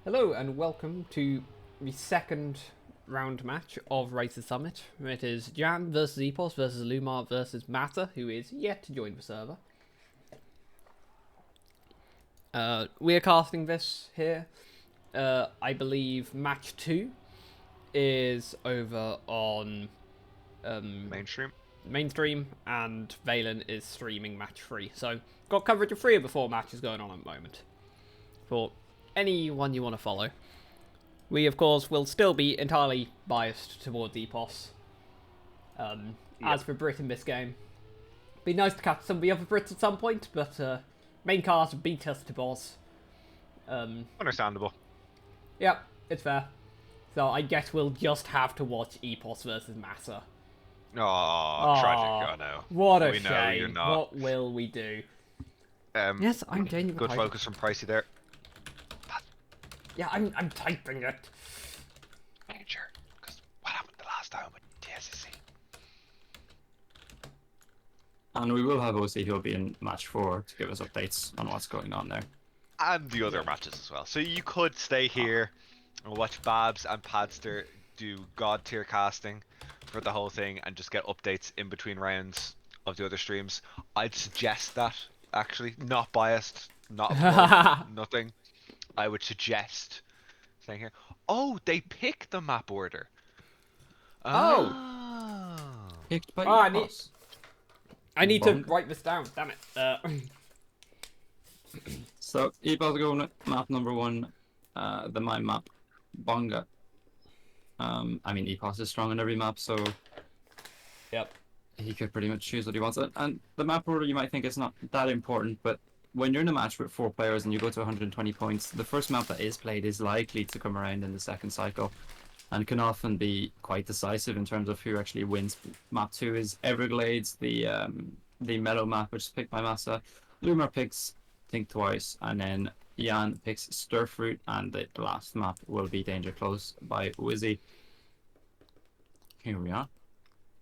Hello and welcome to the second round match of Racer Summit. It is Jan versus Epos versus Lumar versus Massa, who is yet to join the server. We are casting this here. I believe match 2 is over on mainstream, and Valen is streaming match 3. So got coverage of 3 of the 4 matches going on at the moment. For anyone you want to follow. We, of course, will still be entirely biased towards Epos. As for Brit in this game, be nice to catch some of the other Brits at some point, but main cast beat us to boss. Understandable. Yep, it's fair. So I guess we'll just have to watch Epos versus Massa. Oh, tragic. Oh no. What a we shame. know you're not. What will we do? Yes, I'm changing the Good title. focus from Pricey there. Yeah, I'm typing it. Sure, because what happened the last time with TSC? And we will have OC who will be in match 4 to give us updates on what's going on there. And the other matches as well. So you could stay here and watch Babs and Padster do god tier casting for the whole thing and just get updates in between rounds of the other streams. I'd suggest that, actually. Not biased, not above, nothing. I would suggest staying here. Oh, they pick the map order. Oh. Picked by Oh, I need to Bonk. write this down. Damn it. So, Epos going with map number 1, the mine map, Bonga. I mean, Epos is strong on every map, so Yep. he could pretty much choose what he wants. And the map order, you might think it's not that important, but when you're in a match with 4 players and you go to 120 points, the first map that is played is likely to come around in the second cycle and can often be quite decisive in terms of who actually wins. Map 2 is Everglades, the mellow map, which is picked by Massa. Lumar picks Think Twice, and then Jan picks Stirfruit, and the last map will be Danger Close by Wizzy. Here we are.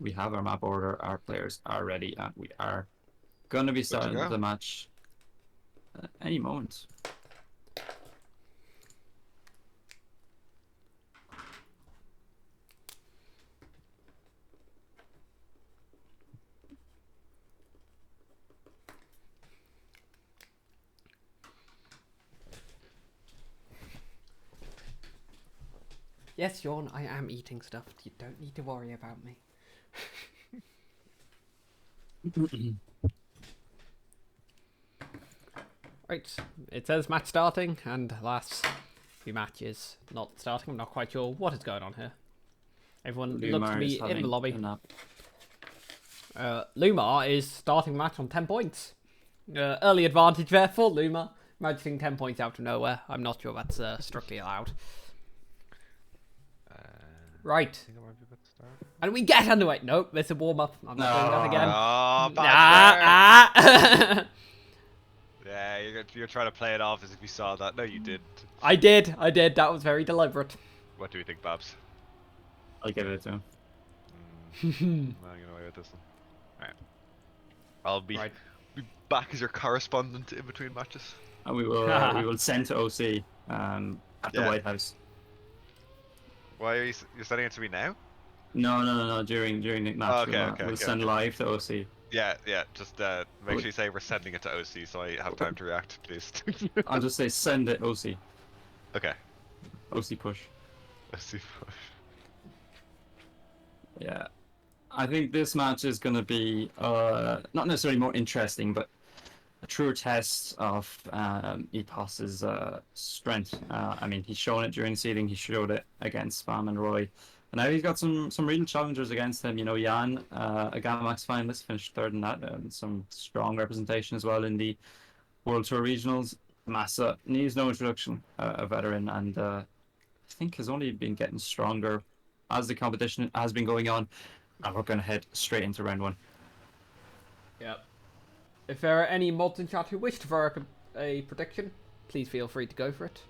We have our map order, our players are ready, and we are going to be starting the match any moment. Yes, Sean, I am eating stuff. You don't need to worry about me. Right, it says match starting, and last few matches not starting. I'm not quite sure what is going on here. Everyone looks to be in the lobby. Lumar is starting the match on 10 points. Early advantage there for Lumar. Imagining 10 points out of nowhere. I'm not sure that's strictly allowed. Right. And we get underway. Nope, there's a warm-up. I'm not doing that again. Oh, yeah, you're trying to play it off as if you saw that. No, you didn't. I did. That was very deliberate. What do you think, Babs? I'll give it to him. I'm going away with this one. Alright. I'll be back as your correspondent in between matches. And we will send to OC at the White House. Why are you're sending it to me now? No. During the match, we'll send live to OC. Yeah. Just make sure you say we're sending it to OC so I have time to react, please. I'll just say send it OC. Okay. OC push. OC push. Yeah, I think this match is going to be not necessarily more interesting, but a true test of Epos's strength. I mean, he's shown it during seeding. He showed it against Spam and Roy. And now he's got some real challengers against him. You know, Jan, a Gammax finalist, finished 3rd in that. Some strong representation as well in the World Tour Regionals. Massa needs no introduction, a veteran, and I think has only been getting stronger as the competition has been going on. And we're going to head straight into round 1. Yep. If there are any mods in chat who wish to throw a prediction, please feel free to go for it.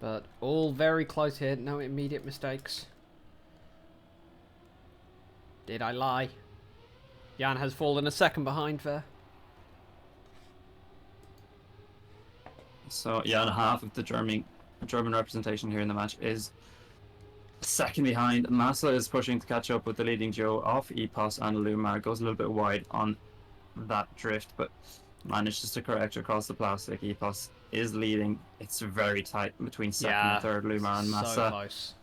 But all very close here, no immediate mistakes. Did I lie? Jan has fallen a second behind there. So yeah, and half of the German representation here in the match is second behind. Massa is pushing to catch up with the leading duo of Epos and Lumar. Goes a little bit wide on that drift, but manages to correct across the plastic. Epos is leading. It's very tight between second and third. Lumar and Massa. So close.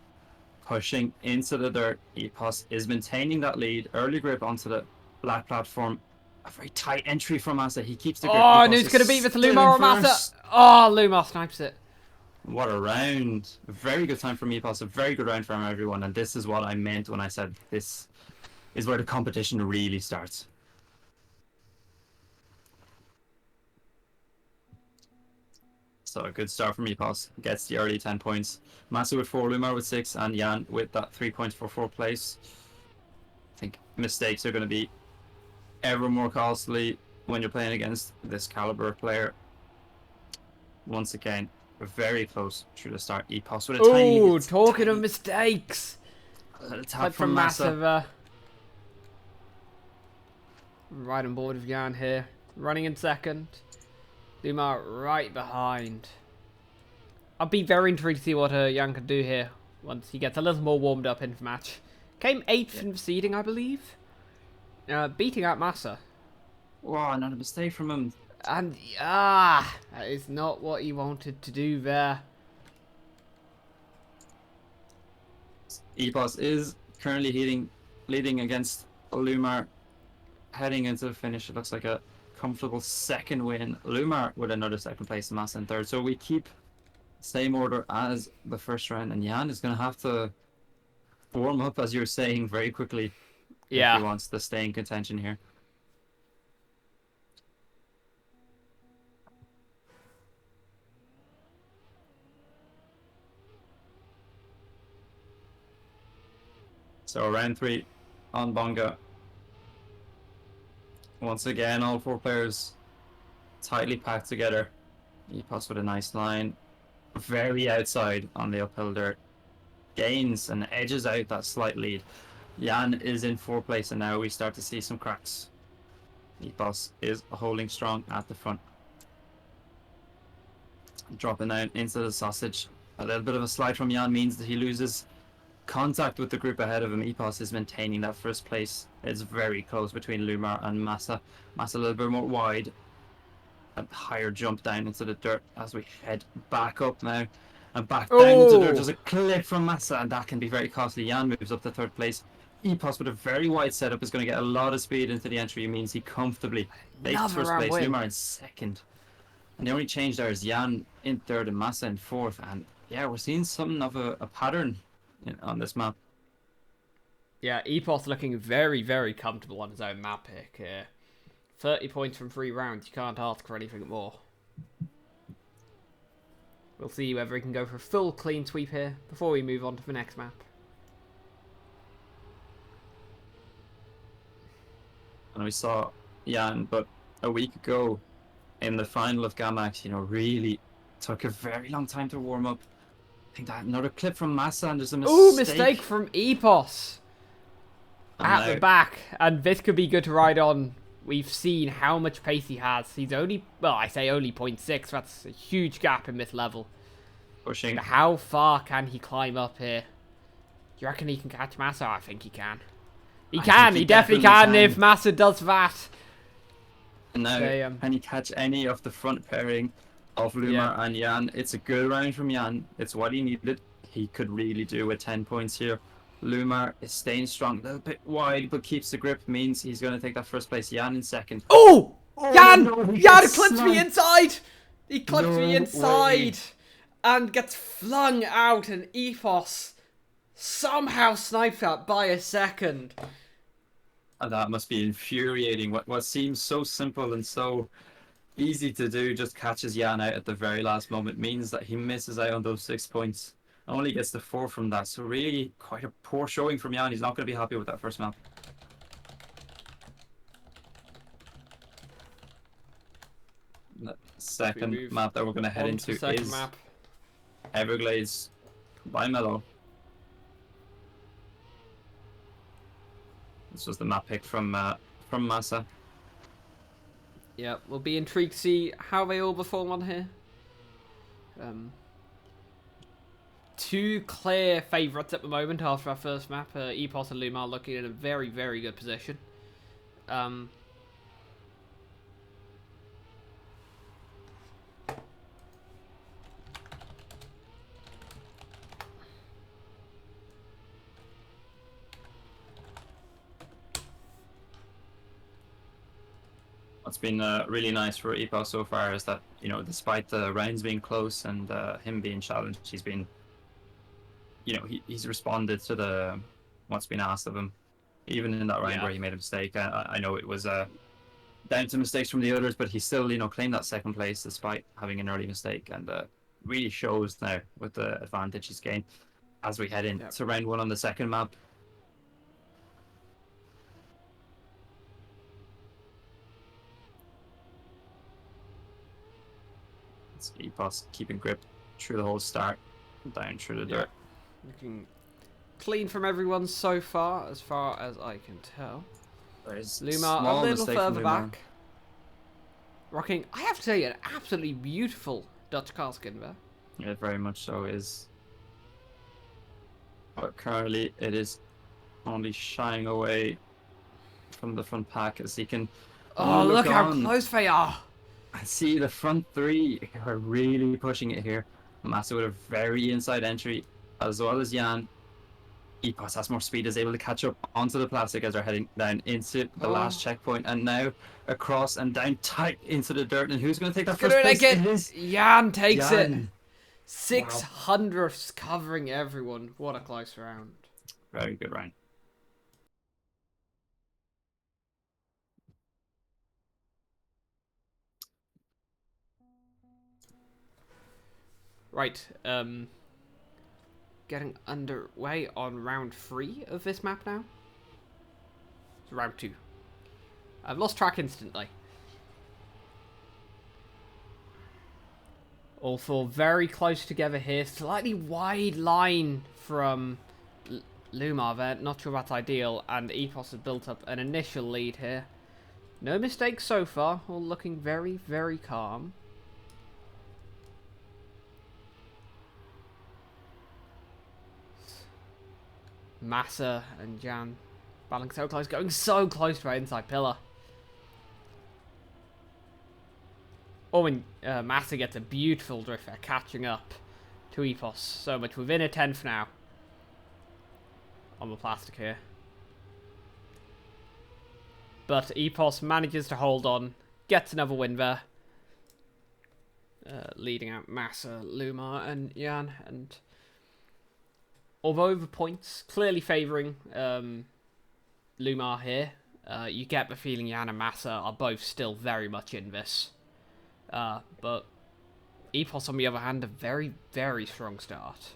Pushing into the dirt. Epos is maintaining that lead. Early grip onto the black platform. A very tight entry from Massa. He keeps the grip. Oh, I Epos knew he was going to beat with still Lumar or in Massa. first. Oh, Lumar snipes it. What a round. A very good time from Epos. A very good round from everyone. And this is what I meant when I said this is where the competition really starts. So a good start from Epos. Gets the early 10 points. Massa with 4, Lumar with 6, and Jan with that 3 points for 4th place. I think mistakes are going to be ever more costly when you're playing against this caliber player. Once again, we're very close through the start. Epos with a tiny... Ooh, talking of mistakes. A little tap From from Massa. Massa. Right on board with Jan here. Running in second. Lumar right behind. I'll be very intrigued to see what Jan can do here once he gets a little more warmed up in the match. Came 8th in the seeding, I believe. Beating out Massa. Wow, another mistake from him. And, that is not what he wanted to do there. Epos is currently leading against Lumar. Heading into the finish, it looks like a comfortable second win. Lumar with another second place, Massa in third. So we keep same order as the first round, and Jan is going to have to warm up, as you're saying, very quickly if he wants to stay in contention here. So round 3 on Bonga. Once again, all 4 players tightly packed together. Epos with a nice line. Very outside on the uphill dirt. Gains and edges out that slight lead. Jan is in 4th place, and now we start to see some cracks. Epos is holding strong at the front. Dropping down into the sausage. A little bit of a slide from Jan means that he loses contact with the group ahead of him. Epos is maintaining that first place. It's very close between Lumar and Massa. Massa a little bit more wide. A higher jump down into the dirt as we head back up now. And back down into the dirt. There's a clip from Massa, and that can be very costly. Jan moves up to 3rd place. Epos with a very wide setup is going to get a lot of speed into the entry. It means he comfortably takes 1st place. Lumar in 2nd. And the only change there is Jan in 3rd and Massa in 4th. And yeah, we're seeing something of a pattern on this map. Yeah, Epos looking very, very comfortable on his own map pick here. 30 points from 3 rounds. You can't ask for anything more. We'll see whether he can go for a full clean sweep here before we move on to the next map. And we saw Jan, but a week ago in the final of Gamax, really took a very long time to warm up. I think that another clip from Massa, and there's a mistake. Ooh, mistake from Epos. At the back, and this could be good to ride on. We've seen how much pace he has. He's only, well, I say only 0.6. That's a huge gap in this level. Pushing. But how far can he climb up here? Do you reckon he can catch Massa? I think he can. He definitely can if Massa does that. And now, can he catch any of the front pairing of Lumar and Jan? It's a good round from Jan. It's what he needed. He could really do with 10 points here. Lumar is staying strong, a little bit wide, but keeps the grip. Means he's going to take that 1st place. Jan in 2nd. Oh! Jan! No, Jan clips me inside! He clips me inside! And gets flung out, and Epos somehow snipes that by a second. And that must be infuriating. What seems so simple and so easy to do just catches Jan out at the very last moment. Means that he misses out on those 6 points. Only gets the 4 from that. So really quite a poor showing from Jan. He's not going to be happy with that first map. The second map that we're going to head into is Everglades by Mellow. This was the map pick from from Massa. Yeah, we'll be intrigued to see how they all perform on here. Two clear favourites at the moment after our first map. Epos and Lumar looking in a very, very good position. What's been really nice for Epos so far is that, you know, despite the rounds being close and him being challenged, he's been, you know, he's responded to the what's been asked of him. Even in that round where he made a mistake, I know it was down to mistakes from the others, but he still, you know, claimed that second place despite having an early mistake, and really shows now with the advantage he's gained as we head into round 1 on the second map. It's Epos keeping grip through the whole start, down through the dirt. Looking clean from everyone so far as I can tell. There's Lumar a little further back. Rocking, I have to say, an absolutely beautiful Dutch car skin there. Yeah, very much so is. But currently it is only shying away from the front pack as he can. Oh, look how close they are! I see the front three are really pushing it here. Massa with a very inside entry, as well as Jan. Epos has more speed, is able to catch up onto the plastic as they're heading down into the last checkpoint, and now across and down tight into the dirt. And who's going to take that first place? It is Jan takes it. 600ths covering everyone. What a close round. Very good round. Right, getting underway on round 3 of this map now. It's round 2. I've lost track instantly. All four very close together here. Slightly wide line from Lumar there. Not sure that's ideal. And Epos has built up an initial lead here. No mistakes so far. All looking very, very calm. Massa and Jan battling so close, going so close to our inside pillar. Oh, and Massa gets a beautiful drift there, catching up to Epos so much. Within a 10th now on the plastic here. But Epos manages to hold on, gets another win there. Leading out Massa, Lumar and Jan. And although the points clearly favouring Lumar here, you get the feeling Jan and Massa are both still very much in this. But Epos, on the other hand, a very, very strong start.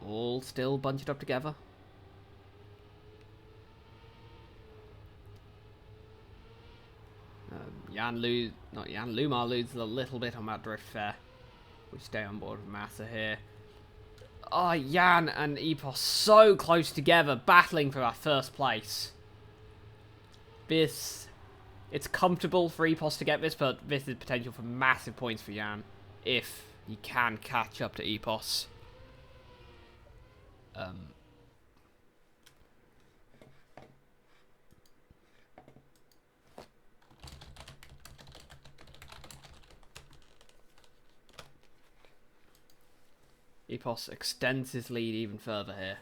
All still bunched up together. Lumar loses a little bit on that drift there. We stay on board with Massa here. Oh, Jan and Epos so close together, battling for that first place. It's comfortable for Epos to get this, but this is potential for massive points for Jan if he can catch up to Epos. Epos extends his lead even further here.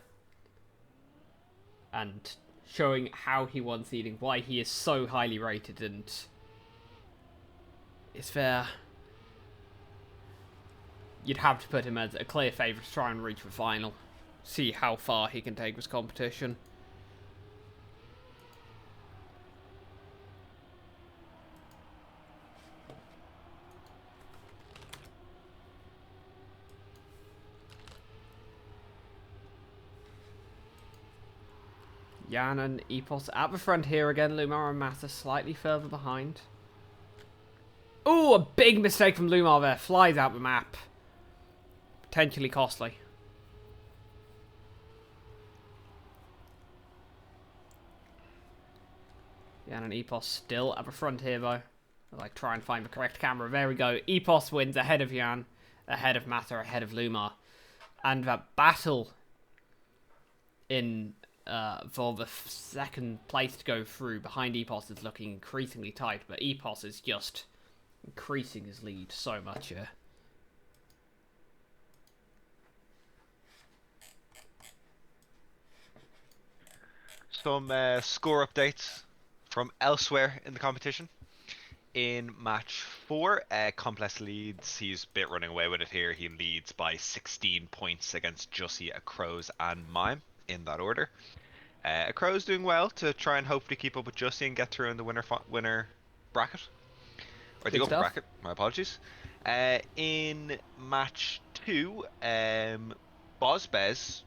And showing how he won seeding, why he is so highly rated, and it's fair. You'd have to put him as a clear favourite to try and reach the final. See how far he can take this competition. Jan and Epos at the front here again. Lumar and Massa slightly further behind. Oh, a big mistake from Lumar there. Flies out the map. Potentially costly. Jan and Epos still at the front here though. I'll like try and find the correct camera. There we go. Epos wins ahead of Jan, ahead of Massa, ahead of Lumar. And that battle in for the second place to go through behind Epos is looking increasingly tight, but Epos is just increasing his lead so much here. Some score updates from elsewhere in the competition. In match 4, Complex leads. He's a bit running away with it here. He leads by 16 points against Jussie, Acrows, and Mime in that order. Acrows doing well to try and hopefully keep up with Jussie and get through in the winner bracket. Or the upper bracket, my apologies. In match 2, Bozbez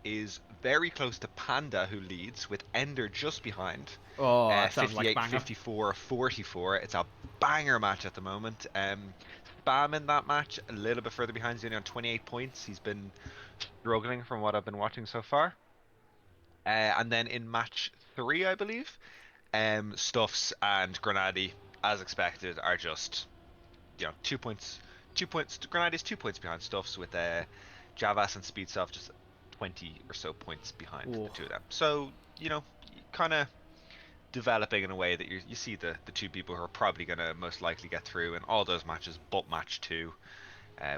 is very close to Panda, who leads, with Ender just behind. Oh, that sounds 58, like 54, 44. It's a banger match at the moment. Spam in that match a little bit further behind. He's only on 28 points. He's been struggling from what I've been watching so far. And then in match 3, I believe, Stuffs and Grenady, as expected, are just 2 points. Grenady's 2 points behind Stuffs, with Javas and Speedsoft just 20 or so points behind the two of them. So kind of developing in a way that you see the two people who are probably going to most likely get through in all those matches, but match 2,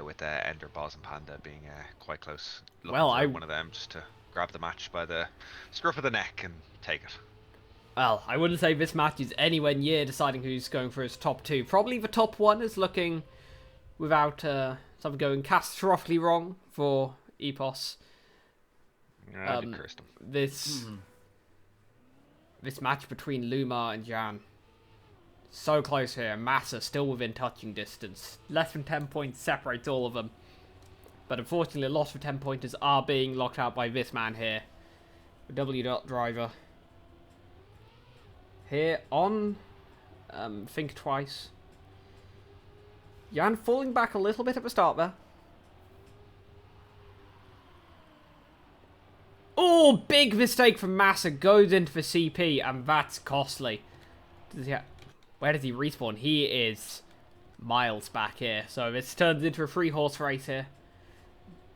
with Ender, Boz, and Panda being quite close. Well, one of them just to grab the match by the scruff of the neck and take it. Well, I wouldn't say this match is anywhere near deciding who's going for his top 2. Probably the top 1 is looking without something going catastrophically wrong for Epos. I cursed him. This match between Lumar and Jan, so close here. Massa still within touching distance. Less than 10 points separates all of them. But unfortunately, a lot of 10-pointers are being locked out by this man here. The W. Driver. Here on Think Twice. Jan falling back a little bit at the start there. Oh, big mistake from Massa. Goes into the CP, and that's costly. Where does he respawn? He is miles back here. So this turns into a 3-horse race here.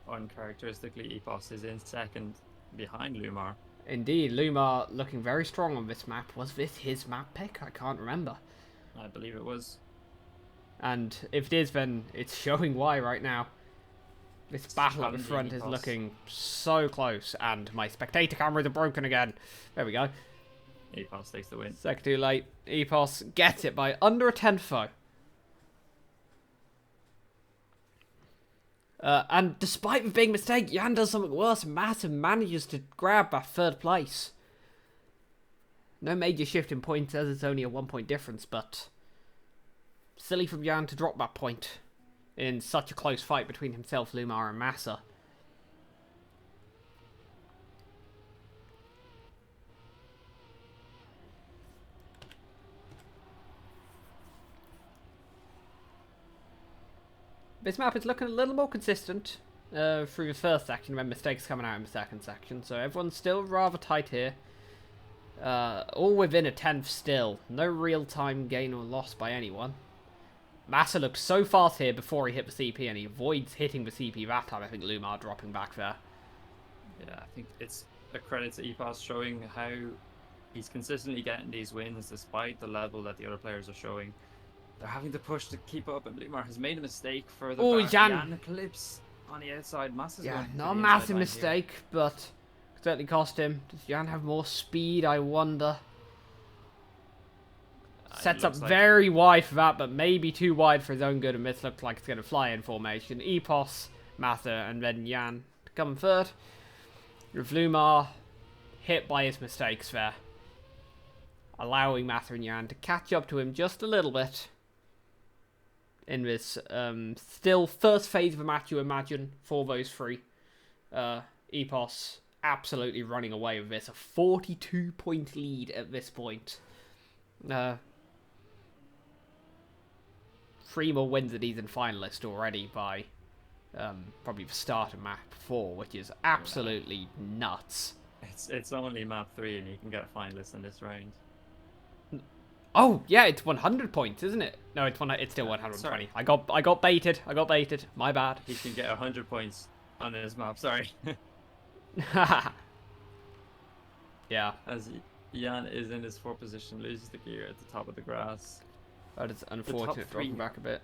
Uncharacteristically, Epos is in second behind Lumar. Indeed, Lumar looking very strong on this map. Was this his map pick? I can't remember. I believe it was. And if it is, then it's showing why right now. This battle at the front is looking so close, and my spectator cameras are broken again. There we go. Epos takes the win. Second too late. Epos gets it by under a tenth though. And despite the big mistake, Jan does something worse. Massa manages to grab that 3rd place. No major shift in points, as it's only a 1-point difference, but silly from Jan to drop that point in such a close fight between himself, Lumar, and Massa. This map is looking a little more consistent through the first section, when mistakes coming out in the second section. So everyone's still rather tight here. All within a 10th still. No real-time gain or loss by anyone. Massa looked so fast here before he hit the CP, and he avoids hitting the CP that time. I think Lumar dropping back there. Yeah, I think it's a credit to Epos showing how he's consistently getting these wins despite the level that the other players are showing. They're having to push to keep up, and Lumar has made a mistake further back. Jan Eclipse on the outside. Massa's not a massive mistake, but certainly cost him. Does Jan have more speed, I wonder? Sets up very wide for that, but maybe too wide for his own good, and this looks like it's going to fly in formation. Epos, Massa, and then Jan to come 3rd. With Lumar hit by his mistakes there, allowing Massa and Jan to catch up to him just a little bit. In this still first phase of a match, you imagine, for those 3. Epos absolutely running away with this. A 42-point lead at this point. 3 more wins than he's in finalist already by probably the start of map 4, which is absolutely nuts. It's only map 3 and you can get a finalist in this round. Oh yeah, it's 100 points, isn't it? No, it's still 120. Sorry. I got baited. My bad. He can get 100 points on this map. Sorry. Yeah. As Jan is in his 4th position, loses the gear at the top of the grass. That is unfortunate. three. Dropping back a bit.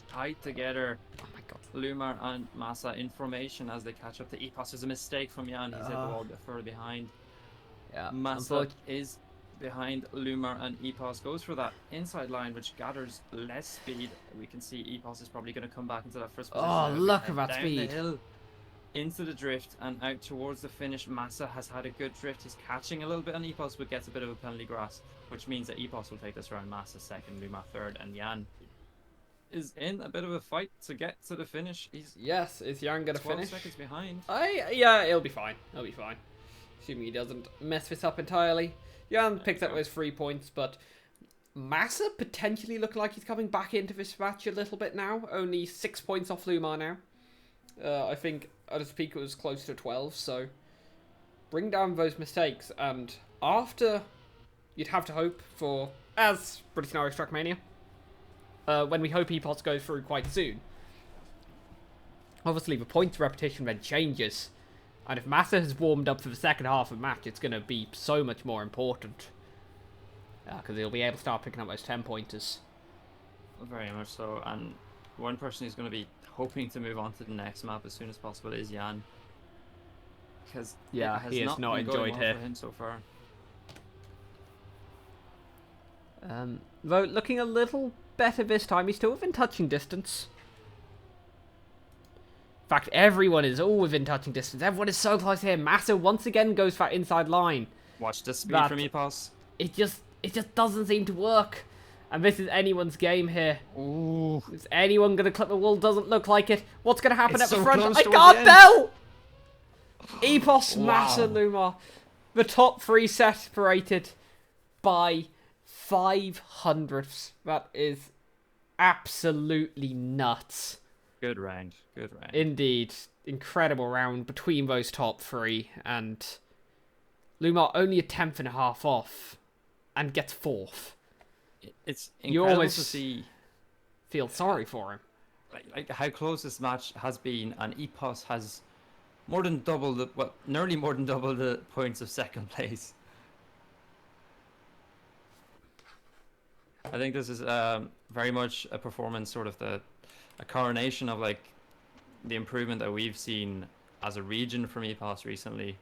Tied together. Oh my god. Lumar and Massa in formation as they catch up to Epos. There's a mistake from Jan. He's hit the wall a bit further behind. Yeah. Massa is behind Lumar, and Epos goes for that inside line, which gathers less speed. We can see Epos is probably going to come back into that first position. Oh, look at that down speed. The hill, into the drift and out towards the finish. Massa has had a good drift. He's catching a little bit on Epos, but gets a bit of a penalty grass, which means that Epos will take this round. Massa 2nd, Lumar 3rd, and Jan is in a bit of a fight to get to the finish. He's is Jan gonna 12 finish? seconds behind. Yeah, he'll be fine. Assuming he doesn't mess this up entirely. Jan picks up those 3 points, but Massa potentially looking like he's coming back into this match a little bit now. Only 6 points off Lumar now. I think at his peak it was close to 12, so bring down those mistakes, and after, you'd have to hope for, as British Irish Trackmania, when we hope Epos goes through quite soon. Obviously the points repetition then changes, and if Massa has warmed up for the second half of the match, it's going to be so much more important. Because he'll be able to start picking up those 10-pointers. Very much so, and one person who's going to be hoping to move on to the next map as soon as possible is Jan. Because he has not been enjoyed going well here for him so far. Though looking a little better this time, he's still within touching distance. In fact, everyone is all within touching distance. Everyone is so close here. Massa once again goes for that inside line. Watch the speed That- from Epos. It just doesn't seem to work. And this is anyone's game here. Ooh. Is anyone going to clip the wall? Doesn't look like it. What's going to happen It's at the so front? close I towards can't the end. tell! Epos, Wow. Massa, Lumar. The top 3 separated by 500ths. That is absolutely nuts. Good round. Good round. Indeed. Incredible round between those top 3. And Lumar only a 10th and a half off. And gets 4th. It's You incredible almost to see feel sorry for him. like how close this match has been, and Epos has nearly more than double the points of second place. I think this is very much a performance, sort of a coronation of like the improvement that we've seen as a region from Epos recently,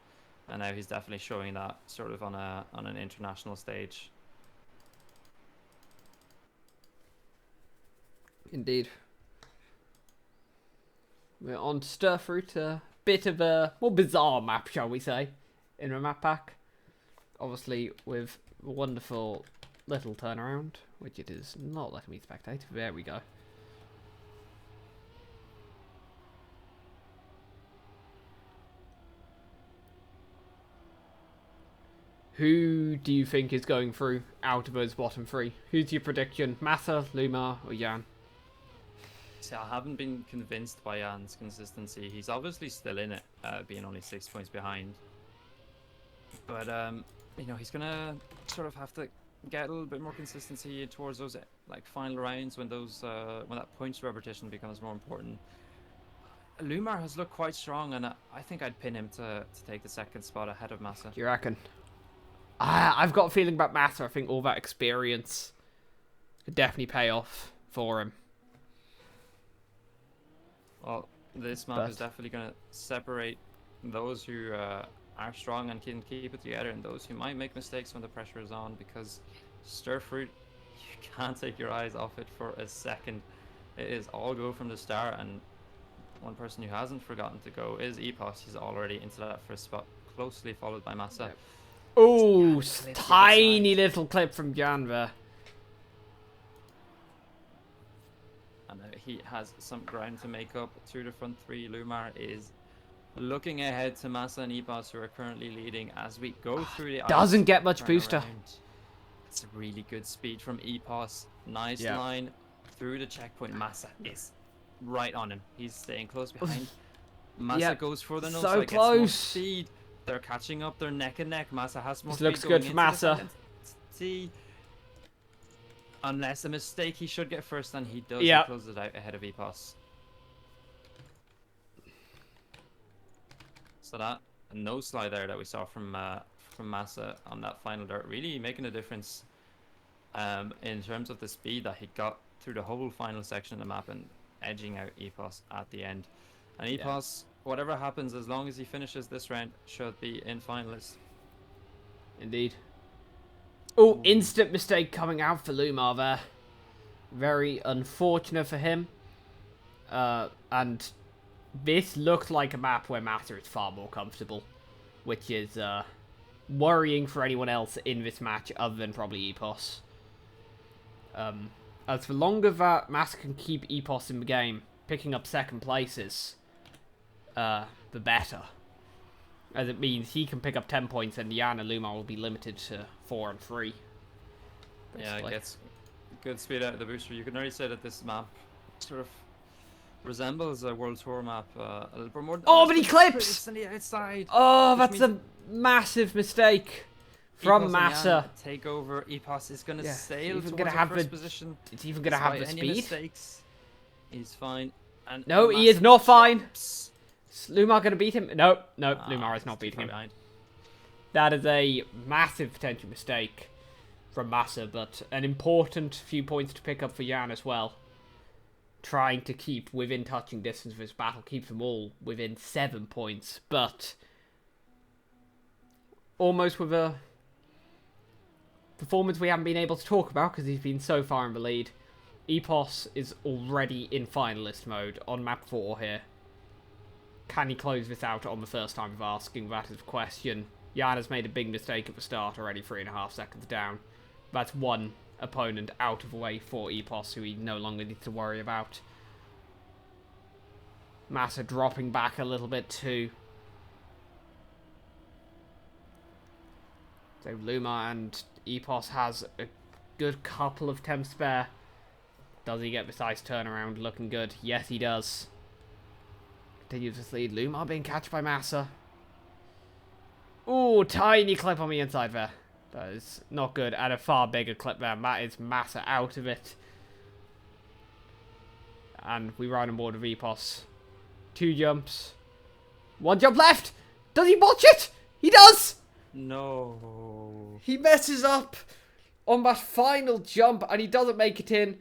and now he's definitely showing that sort of on an international stage. Indeed. We're on to Stirfruit, a bit of a more bizarre map, shall we say, in the map pack. Obviously, with a wonderful little turnaround, which it is not letting me spectate. There we go. Who do you think is going through out of those bottom 3? Who's your prediction? Massa, Lumar, or Jan? See, I haven't been convinced by Jan's consistency. He's obviously still in it, being only 6 points behind. But he's gonna sort of have to get a little bit more consistency towards those like final rounds when that points repetition becomes more important. Lumar has looked quite strong, and I think I'd pin him to take the second spot ahead of Massa. Do you reckon? I've got a feeling about Massa. I think all that experience could definitely pay off for him. Well, this map is definitely going to separate those who are strong and can keep it together, and those who might make mistakes when the pressure is on, because Stirfruit, you can't take your eyes off it for a second. It is all go from the start, and one person who hasn't forgotten to go is Epos. He's already into that first spot, closely followed by Massa. Yep. Oh, Jan tiny little clip from Jan there. And he has some ground to make up through the front 3. Lumar is Looking ahead to Massa and Epos, who are currently leading as we go through the Doesn't ice get much turnaround. booster. It's a really good speed from Epos. Nice Yeah. line through the checkpoint. Massa is right on him. He's staying close behind. Massa Yeah, goes for the no so side, gets more close. speed. They're catching up. They're neck and neck. Massa has more This speed. looks going good for into the Massa. second tee. Unless a mistake, he should get first, and he does. Yeah. He closes it out ahead of Epos. So that no slide there that we saw from Massa on that final dirt really making a difference in terms of the speed that he got through the whole final section of the map and edging out Epos at the end. And Epos, whatever happens, as long as he finishes this round, should be in finalists. Indeed. Oh, instant mistake coming out for Lumar there. Very unfortunate for him. And this looked like a map where Massa is far more comfortable, which is worrying for anyone else in this match other than probably Epos. As for longer that Massa can keep Epos in the game, picking up second places, the better. As it means he can pick up 10 points and Jan and Lumar will be limited to 4 and 3. Yeah, basically. it gets good speed out of the booster. You can already say that this map sort of resembles a World Tour map a little bit more. Oh, but he clips! On the outside. Oh, Which that's a massive mistake from Epos and Massa. Jan take over. Epos is going to Yeah, sail even towards gonna the have first the- position. It's even going to have the Despite any speed. mistakes, he's fine. And No, he is Massa not fine. chips. Is Lumar going to beat him? No, no, Ah, Lumar is he's not too beating far him. behind. That is a massive potential mistake from Massa, but an important few points to pick up for Jan as well. Trying to keep within touching distance of his battle, keeps them all within 7 points, but almost with a performance we haven't been able to talk about because he's been so far in the lead. Epos is already in finalist mode on map 4 here. Can he close this out on the first time of asking? That is the question. Jan has made a big mistake at the start already, 3.5 seconds down. That's one opponent out of the way for Epos, who he no longer needs to worry about. Massa dropping back a little bit too. So Lumar and Epos has a good couple of temps spare. Does he get this ice turnaround looking good? Yes, he does. Continues his lead. Lumar being catched by Massa. Ooh, tiny clip on the inside there. That is not good. And a far bigger clip there. That is Massa out of it. And we ride on board with Epos. 2 jumps. 1 jump left! Does he botch it? He does! No. He messes up on that final jump and he doesn't make it in.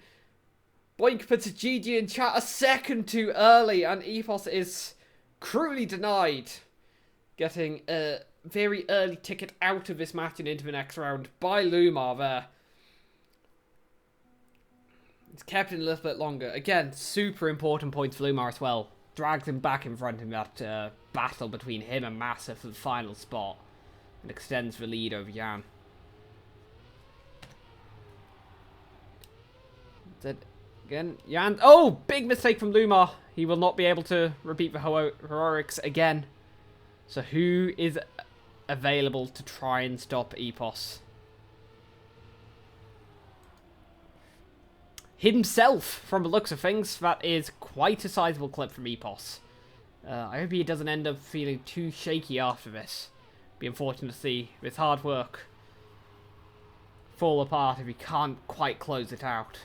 Boink puts a GG in chat a second too early and Epos is cruelly denied getting a very early ticket out of this match and into the next round by Lumar there. It's kept it a little bit longer. Again, super important points for Lumar as well. Drags him back in front in that battle between him and Massa for the final spot. And extends the lead over Jan. Again, Jan. Oh, big mistake from Lumar. He will not be able to repeat the heroics again. So who is available to try and stop Epos? Himself, from the looks of things. That is quite a sizable clip from Epos. I hope he doesn't end up feeling too shaky after this. Be unfortunate to see this hard work fall apart if he can't quite close it out.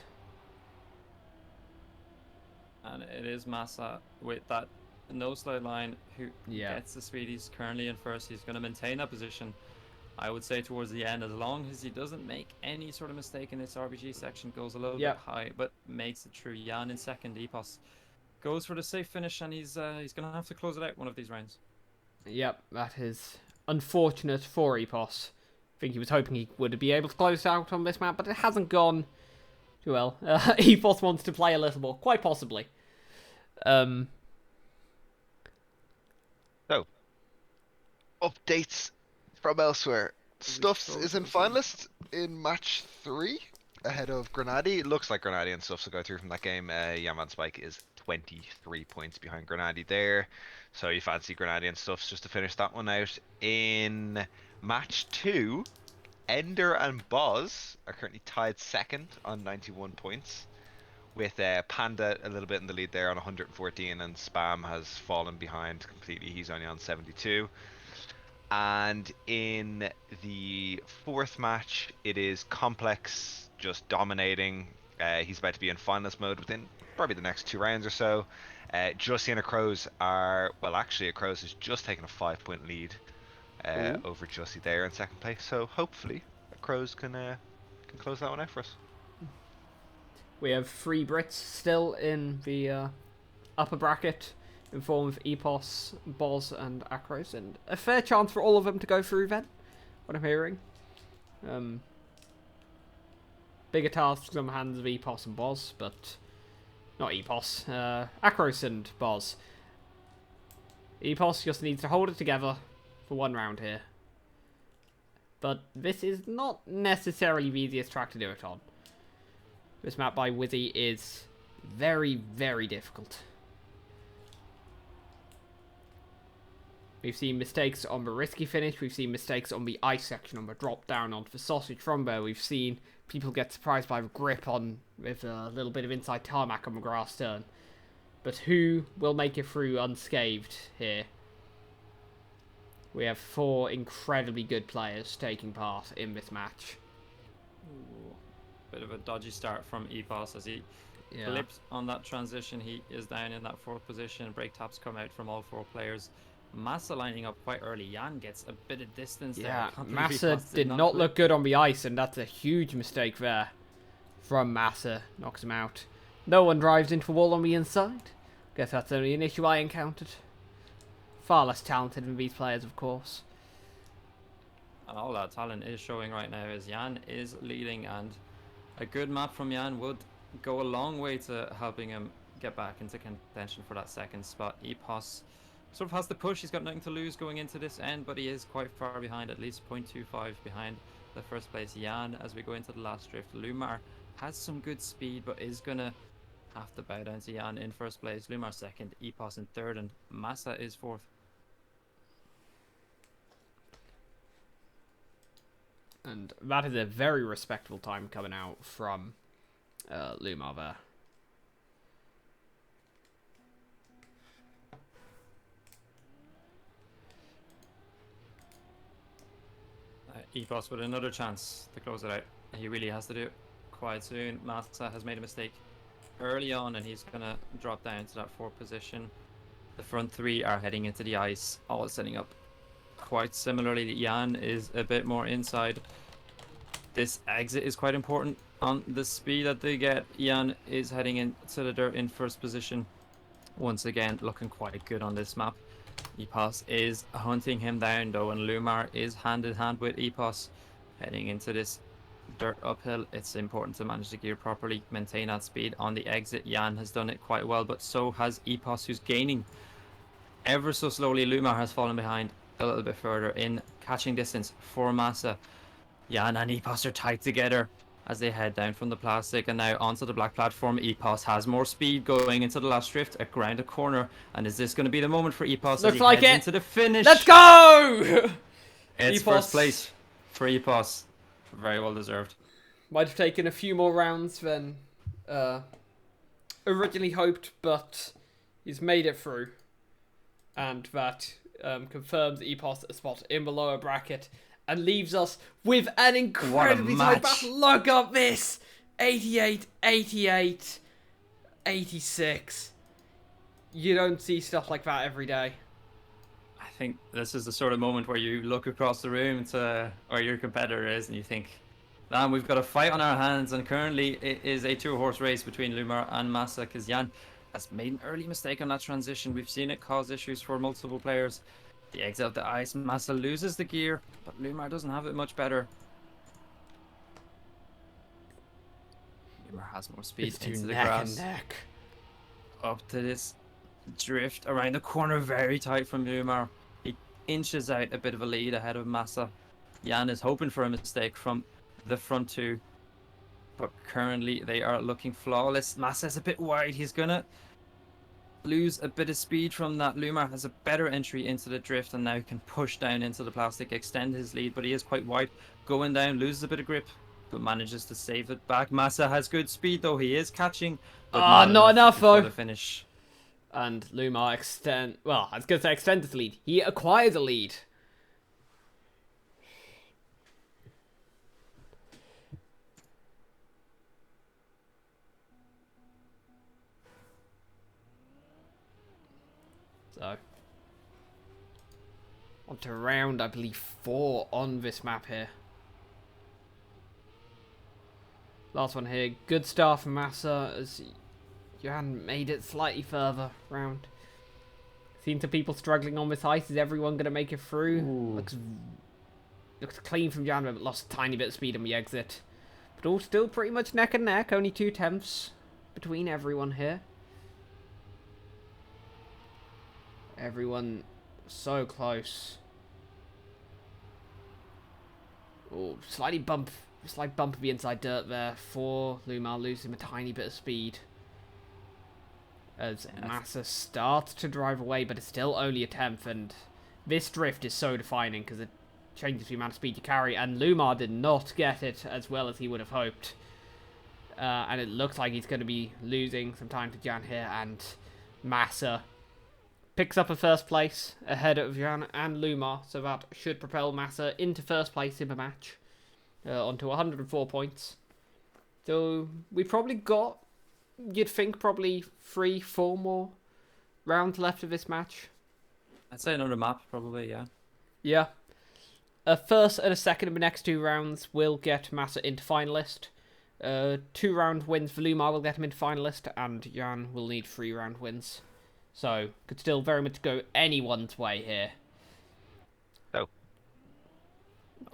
And it is Massa with that no slide line who Yeah. gets the speed. He's currently in first. He's going to maintain that position, I would say, towards the end, as long as he doesn't make any sort of mistake in this RBG section, goes a little bit high, but makes it through. Jan in second. Epos goes for the safe finish, and he's going to have to close it out one of these rounds. Yep, that is unfortunate for Epos. I think he was hoping he would be able to close out on this map, but it hasn't gone too well. Epos wants to play a little more, quite possibly. So, updates from elsewhere. Stuffs is in finalists in match 3 ahead of Grenady. It looks like Grenady and Stuffs will go through from that game. Yaman Spike is 23 points behind Grenady there. So you fancy Grenady and stuffs just to finish that one out. In match 2, Ender and Boz are currently tied second on 91 points, with Panda a little bit in the lead there on 114, and Spam has fallen behind completely. He's only on 72. And in the 4th match, it is Complex just dominating. He's about to be in finalist mode within probably the next 2 rounds or so. Jussie and Acrows are, well, actually, Acrows has just taken a 5-point lead over Jussie there in 2nd place. So hopefully, Acrows can close that one out for us. We have 3 Brits still in the upper bracket in form of Epos, Boz, and Acros, and a fair chance for all of them to go through then, what I'm hearing. Bigger tasks on the hands of Epos and Boz, but not Epos, Acros and Boz. Epos just needs to hold it together for 1 round here. But this is not necessarily the easiest track to do it on. This map by Wizzy is very, very difficult. We've seen mistakes on the risky finish, we've seen mistakes on the ice section, on the drop down onto the sausage from there. We've seen people get surprised by the grip on with a little bit of inside tarmac on the grass turn. But who will make it through unscathed here? We have 4 incredibly good players taking part in this match. Ooh, bit of a dodgy start from Epos as he flips on that transition. He is down in that 4th position. Brake taps come out from all 4 players. Massa lining up quite early. Jan gets a bit of distance there. Yeah, Massa did not look good on the ice, and that's a huge mistake there from Massa. Knocks him out. No one drives into the wall on the inside. Guess that's only an issue I encountered. Far less talented than these players, of course. And all that talent is showing right now as Jan is leading, and a good map from Jan would go a long way to helping him get back into contention for that 2nd spot. Epos sort of has the push. He's got nothing to lose going into this end, but he is quite far behind, at least 0.25 behind the 1st place Jan as we go into the last drift. Lumar has some good speed, but is going to have to bow down to Jan in 1st place. Lumar 2nd, Epos in 3rd, and Massa is 4th. And that is a very respectable time coming out from Lumar there. Epos with another chance to close it out. He really has to do it quite soon. Massa has made a mistake early on, and he's going to drop down to that 4th position. The front 3 are heading into the ice, all setting up quite similarly. Jan is a bit more inside. This exit is quite important on the speed that they get. Jan is heading into the dirt in 1st position. Once again, looking quite good on this map. Epos is hunting him down though, and Lumar is hand in hand with Epos heading into this dirt uphill. It's important to manage the gear properly, maintain that speed on the exit. Jan has done it quite well, but so has Epos, who's gaining ever so slowly. Lumar has fallen behind a little bit further in catching distance for Massa. Jan and Epos are tight together as they head down from the plastic and now onto the black platform. Epos has more speed going into the last drift around a corner, and is this going to be the moment for Epos as he heads into the finish? Let's go! It's Epos. 1st place for Epos. Very well deserved. Might have taken a few more rounds than originally hoped, but he's made it through, and that confirms Epos a spot in the lower bracket and leaves us with an incredibly tight battle. Look at this! 88, 88, 86. You don't see stuff like that every day. I think this is the sort of moment where you look across the room to where your competitor is and you think, damn, we've got a fight on our hands, and currently it is a 2-horse race between Lumar and Massa, because Jan has made an early mistake on that transition. We've seen it cause issues for multiple players. The exit of the ice, Massa loses the gear, but Lumar doesn't have it much better. Lumar has more speed into the grass. Neck. Up to this drift around the corner, very tight from Lumar. He inches out a bit of a lead ahead of Massa. Jan is hoping for a mistake from the front 2, but currently they are looking flawless. Massa is a bit wide. He's gonna lose a bit of speed from that. Lumar has a better entry into the drift and now can push down into the plastic, extend his lead, but he is quite wide. Going down, loses a bit of grip, but manages to save it back. Massa has good speed, though. He is catching, but Ah, not enough, for though. the finish. And Lumar well, I was going to say extends the lead. He acquires a lead. So, on to round, I believe, 4 on this map here. Last one here. Good start from Massa as Jan made it slightly further round. Seen some people struggling on this ice. Is everyone going to make it through? Looks clean from Jan, but lost a tiny bit of speed on the exit. But all still pretty much neck and neck. Only 2/10 between everyone here. Everyone so close. Oh, slight bump of the inside dirt there for Lumar, losing a tiny bit of speed. As Massa starts to drive away, but it's still only a 10th, and this drift is so defining because it changes the amount of speed you carry, and Lumar did not get it as well as he would have hoped. And it looks like he's going to be losing some time to Jan here, and Massa picks up a first place ahead of Jan and Lumar, so that should propel Massa into first place in the match, onto 104 points. So we probably got, you'd think, probably 3-4 more rounds left of this match. I'd say another map, probably, yeah. Yeah. A first and a second in the next 2 rounds will get Massa into finalist. 2-round wins for Lumar will get him into finalist, and Jan will need 3-round wins. So, could still very much go anyone's way here. So,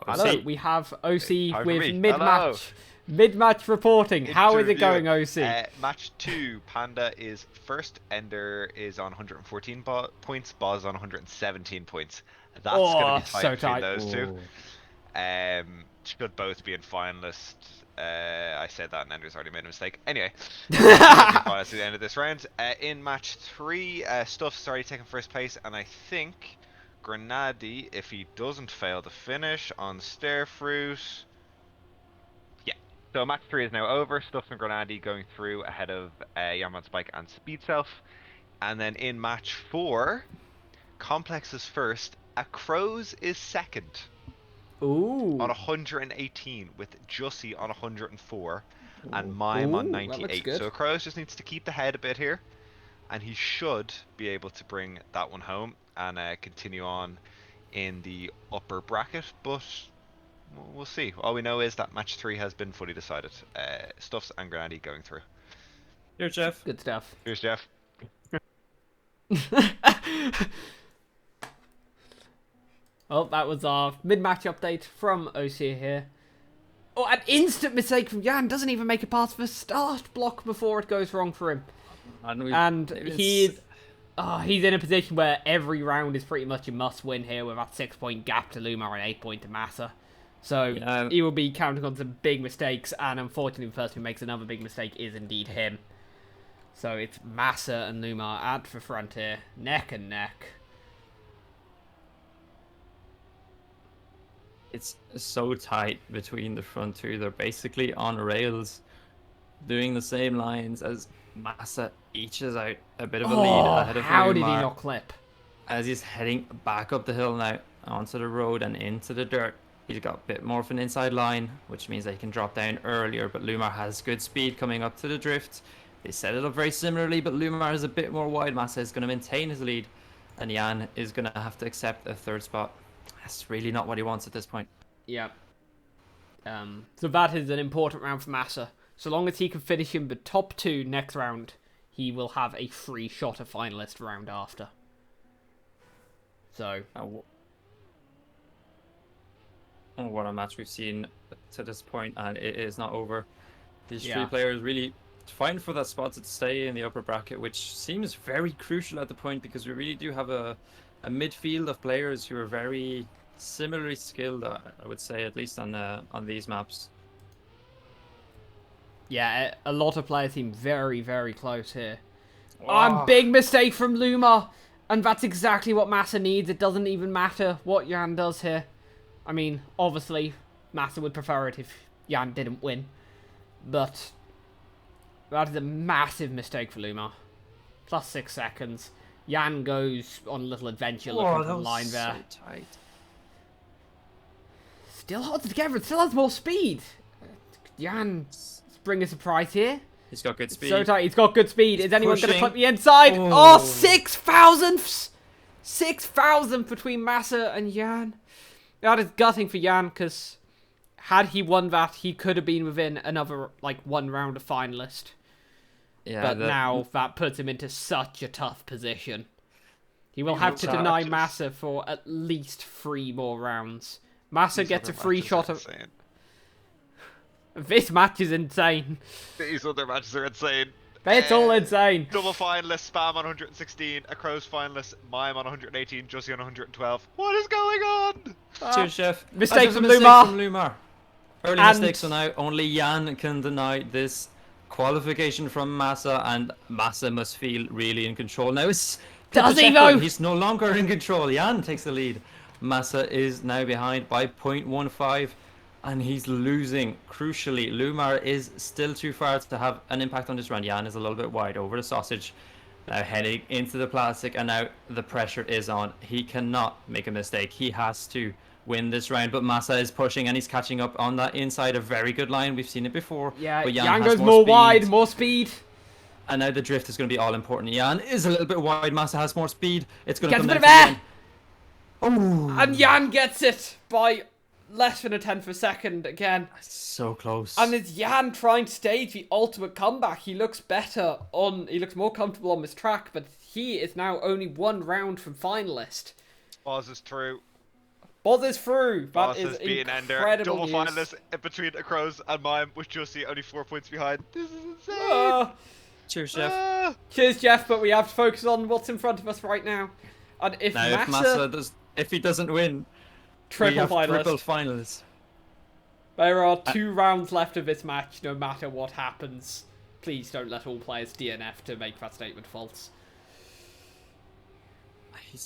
hello, we have OC with Hello. mid-match reporting. How is it going, OC? Match 2, Panda is first, Ender is on 114 points, Boz on 117 points. That's going to be tight so between tight. those two. Should both be in finalists. I said that and Ender's already made a mistake. Anyway, finalists at the end of this round. In match 3, Stuff's already taken first place, and I think Grenadi, if he doesn't fail to finish on Stairfruit. Yeah. So match 3 is now over. Stuff and Grenadi going through ahead of Yarman Spike and Speed Self. And then in match 4, Complex is first. Acrows is second. Ooh. On 118 with Jussie on 104 and Mime on 98. So Crows just needs to keep the head a bit here, and he should be able to bring that one home and continue on in the upper bracket, but we'll see. All we know is that match 3 has been fully decided. Stuffs and Granady going through. Here's Jeff. Good stuff. Here's Jeff. Well, that was our mid-match update from OC here. Oh, an instant mistake from Jan. Doesn't even make it past the start block before it goes wrong for him. And he's in a position where every round is pretty much a must-win here with that 6-point gap to Lumar and 8-point to Massa. So he will be counting on some big mistakes, and unfortunately the person who makes another big mistake is indeed him. So it's Massa and Lumar at the front here, neck and neck. It's so tight between the front two. They're basically on rails, doing the same lines as Massa eaches out a bit of a lead ahead of how Lumar did he not clip? as he's heading back up the hill now onto the road and into the dirt. He's got a bit more of an inside line, which means that he can drop down earlier, but Lumar has good speed coming up to the drift. They set it up very similarly, but Lumar is a bit more wide. Massa is going to maintain his lead, and Jan is going to have to accept a third spot. That's really not what he wants at this point. Yeah. So that is an important round for Massa. So long as he can finish in the top 2 next round, he will have a free shot at finalist round after. So. What a match we've seen to this point, and it is not over. These 3 Yeah. players really fighting for that spot to stay in the upper bracket, which seems very crucial at the point because we really do have a midfield of players who are very similarly skilled, I would say, at least on these maps. Yeah, a lot of players seem very, very close here. Big mistake from Lumar. And that's exactly what Massa needs. It doesn't even matter what Jan does here. I mean, obviously, Massa would prefer it if Jan didn't win. But that is a massive mistake for Lumar. Plus 6 seconds. Jan goes on a little adventure looking for the line there. So tight. Still holds it together. It still has more speed. Jan bring a surprise here. He's got good speed. So tight. He's got good speed. Is anyone going to pushing. clip the inside? Oh. Oh, 6,000! 6,000 between Massa and Jan. That is gutting for Jan, because had he won that, he could have been within another, like, 1 round of finalist. Yeah, But now that puts him into such a tough position. He will have to will deny charge us. Massa for at least 3 more rounds. Massa gets a free shot of... Insane. This match is insane. These other matches are insane. It's all insane. Double finalist, Spam on 116, a Crows finalist, Mime on 118, Jussie on 112. What is going on? Cheers, Chef. Mistake That's a from mistake Lumar. from Lumar. Early And- mistakes, so now only Jan can deny this qualification from Massa, and Massa must feel really in control. Now it's Does he check though? button. He's no longer in control. Jan takes the lead. Massa is now behind by 0.15, and he's losing. Crucially, Lumar is still too far to have an impact on this round. Jan is a little bit wide over the sausage, now heading into the plastic, and now the pressure is on. He cannot make a mistake. He has to win this round, but Massa is pushing and he's catching up on that inside. A very good line. We've seen it before. Yeah, but Jan has goes more speed. wide, more speed. And now the drift is going to be all important. Jan is a little bit wide. Massa has more speed. It's going to Gets a come bit down of to air. the end. Oh, And Jan gets it by less than a tenth of a second again. so close. And it's Jan trying to stage the ultimate comeback. He looks better he looks more comfortable on this track, but he is now only 1 round from finalist. Boz is through. Boz is through. That Boz is has beaten Ender. incredible Double news. finalist in between a Crows and Mime, with Jussie only 4 points behind. This is insane. Cheers, Chef. Cheers, Jeff, but we have to focus on what's in front of us right now. And if Now, if Massa if he doesn't win, we triple have finalist, triple finalists. there are 2 rounds left of this match, no matter what happens. Please don't let all players DNF to make that statement false.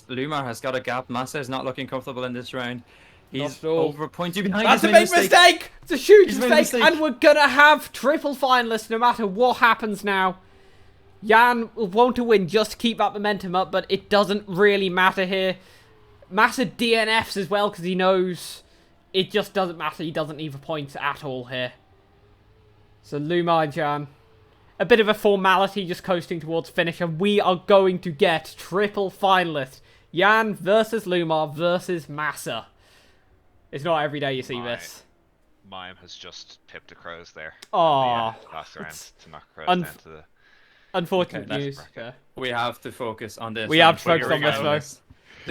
Lumar has got a gap. Massa is not looking comfortable in this round. He's Not at all. over 0.2 behind. That's a He's made big mistake! It's a huge He's made a mistake, mistake. and we're gonna have triple finalists no matter what happens now. Jan will want to win just to keep that momentum up, but it doesn't really matter here. Massa DNFs as well because he knows it just doesn't matter. He doesn't need the points at all here. So Lumar and Jan, a bit of a formality just coasting towards finish, and we are going to get triple finalists. Jan versus Lumar versus Massa. It's not every day you see this. Mime has just pipped a Crows there. Aw, Last round it's to knock Crows unf- down to the... unfortunate Okay, news. bracket. Yeah. We have to focus on this. We have to round. focus on Here we this go.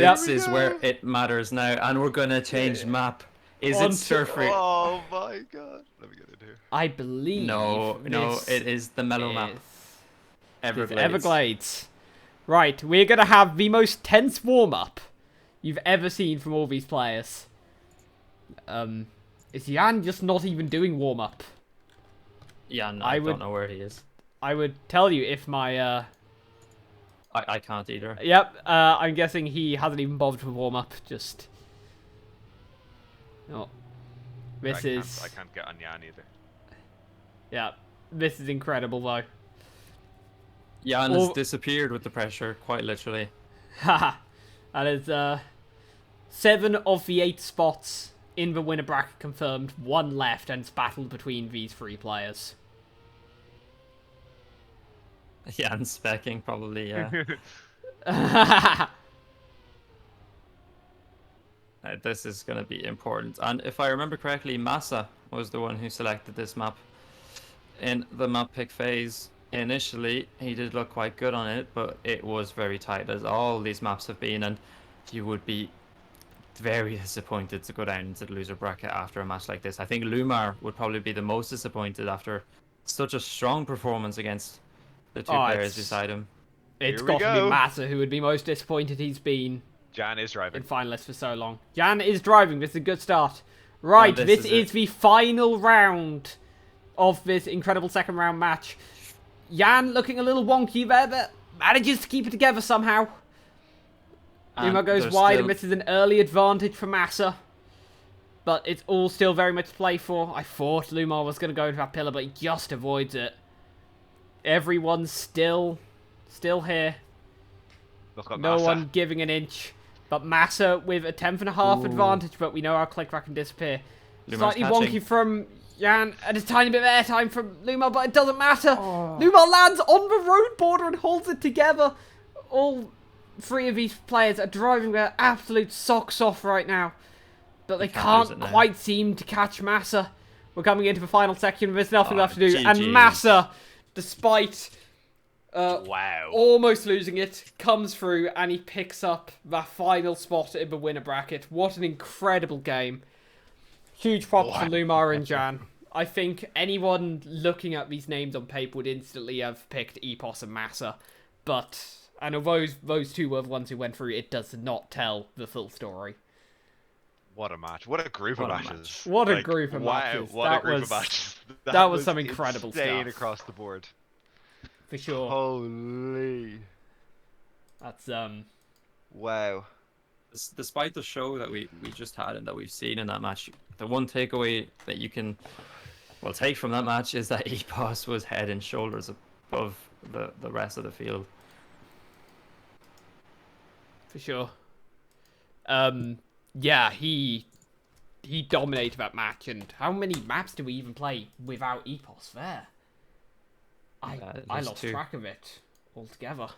though. This is where it matters now, and we're gonna change map. Is On it to- Surfree? Oh my god. Let me get in here. I believe No, this it is the mellow map. is Everglades. Everglades. Right, we're gonna have the most tense warm-up you've ever seen from all these players. Is Jan just not even doing warm-up? Yeah, no, I I would- don't know where he is. I would tell you if my I can't either. Yep, I'm guessing he hasn't even bothered with warm-up, just... Oh. This is... I can't get on Jan either. Yeah, this is incredible though. Jan has Or- disappeared with the pressure, quite literally. Haha. That is 7 of the 8 spots in the winner bracket confirmed, 1 left, and it's battled between these 3 players. Jan's specking, probably, yeah. This is going to be important. And if I remember correctly, Massa was the one who selected this map. In the map pick phase, initially, he did look quite good on it, but it was very tight, as all these maps have been, and you would be very disappointed to go down into the loser bracket after a match like this. I think Lumar would probably be the most disappointed after such a strong performance against the 2 Oh, players it's- beside him. It's Here we got to be go. Massa who would be most disappointed he's been Jan is driving. in finalists for so long. Jan is driving. This is a good start. Right, this this is is it. the final round of this incredible second round match. Jan looking a little wonky there, but manages to keep it together somehow. Lumar goes there's wide still- and misses an early advantage for Massa. But it's all still very much to play for. I thought Lumar was going to go into that pillar, but he just avoids it. Everyone's still here. Look at No Massa. one giving an inch. But Massa with a 10.5 advantage, but we know how click-wrack can disappear. Lumar's Slightly catching. wonky from Jan, and a tiny bit of airtime from Lumar, but it doesn't matter. Oh. Lumar lands on the road border and holds it together. All three of these players are driving their absolute socks off right now. But they can't lose can't it now. quite seem to catch Massa. We're coming into the final section, there's nothing Oh, left to do. GG's. And Massa, despite Wow. almost losing it, comes through and he picks up that final spot in the winner bracket. What an incredible game. Huge props to Lumar and Jan. I think anyone looking at these names on paper would instantly have picked Epos and Massa. But, and although those two were the ones who went through, it does not tell the full story. What a match. What a group What a of matches. What a group of wow, matches. What That a group was- of matches. that was some incredible insane stuff. across the board. For sure. Holy. That's, Wow. Despite the show that we just had and that we've seen in that match, the one takeaway that you can take from that match is that Epos was head and shoulders above the rest of the field. for sure. Yeah, he dominated that match, and how many maps do we even play without Epos there? I there's lost 2. track of it altogether.